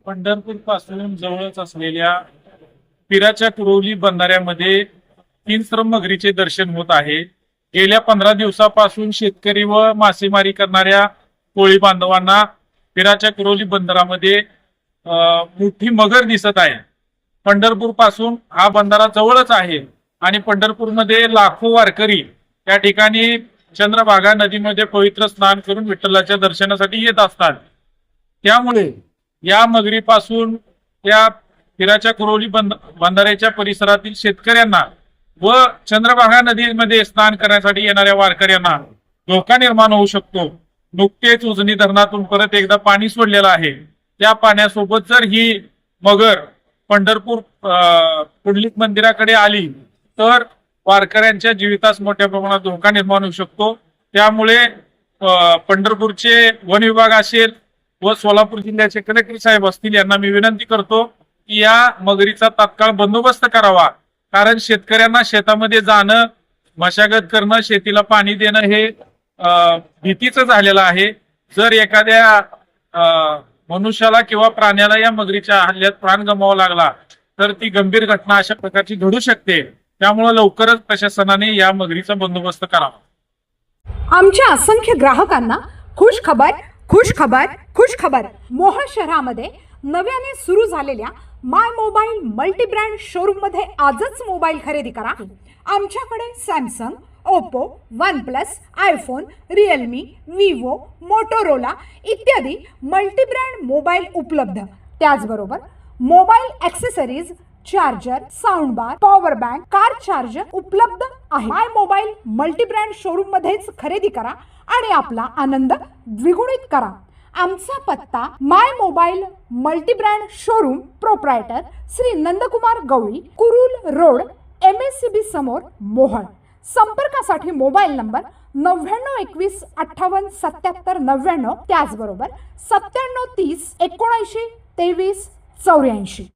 पंढरपूर पासून जवळच असलेल्या पिराच्या कुरवली बंधाऱ्यामध्ये 3 श्रम मगरीचे दर्शन होत आहे। गेल्या 15 दिवसापासून शेतकरी व मासेमारी करणाऱ्या कोळी बांधवांना पिराच्या कुरवली बंदरामध्ये मोठी मगर दिसत आहे। पंढरपूर पासून हा बंधारा जवळच आहे आणि पंढरपूरमध्ये लाखो वारकरी त्या ठिकाणी चंद्रभागा नदीमध्ये पवित्र स्नान करून विठ्ठलाच्या दर्शनासाठी येत असतात। त्यामुळे या मगरीपासून त्या पिराच्या कुरवली बंधाऱ्याच्या परिसरातील शेतकऱ्यांना व चंद्रभागा नदीमध्ये स्नान करण्यासाठी येणाऱ्या वारकऱ्यांना धोका निर्माण होऊ शकतो। नुकतेच उजनी धरणातून परत एकदा पाणी सोडलेलं आहे। त्या पाण्यासोबत जर ही मगर पंढरपूर पुंडलिक मंदिराकडे आली तर वारकऱ्यांच्या जीवितास मोठ्या प्रमाणात धोका निर्माण होऊ शकतो। त्यामुळे पंढरपूरचे वन विभाग असेल व सोलापूर जिल्ह्याचे कलेक्टर साहेब असतील यांना मी विनंती करतो की या मगरीचा तात्काळ बंदोबस्त करावा। कारण शेतकऱ्यांना शेतामध्ये जाणं, मशागत करणं, शेतीला पाणी देणं हे भीतीचं झालेलं आहे। जर एखाद्या मनुष्याला किंवा प्राण्याला या मगरीच्या हल्ल्यात प्राण गमावा लागला तर ती गंभीर घटना अशा प्रकारची घडू शकते। त्यामुळे लवकरच प्रशासनाने या मगरीचा बंदोबस्त करावा। आमच्या असंख्य ग्राहकांना खुश खबर मोहोळ शहरामध्ये नव्याने सुरू झालेल्या माय मोबाईल मल्टी ब्रँड शोरूम मध्ये आजच मोबाईल खरेदी करा। आमच्याकडे Samsung, Oppo, OnePlus, iPhone, Realme, Vivo, Motorola इत्यादी मल्टी ब्रँड मोबाईल उपलब्ध। त्याचबरोबर मोबाईल ॲक्सेसरीज, चार्जर, साऊंड बार, पॉवर बँक, कार चार्जर उपलब्ध आहे। माय मोबाईल मल्टी ब्रँड शोरूम मध्येच खरेदी करा आणि आपला आनंद द्विगुणित करा। आमचा पत्ता my mobile multi brand showroom, proprietor Shri Nandkumar Gawali, Kurul road, MSCB समोर, मोहोळ। संपर्कासाठी मोबाईल नंबर 9921 58 77 99, त्याचबरोबर 97 30 79 23 84।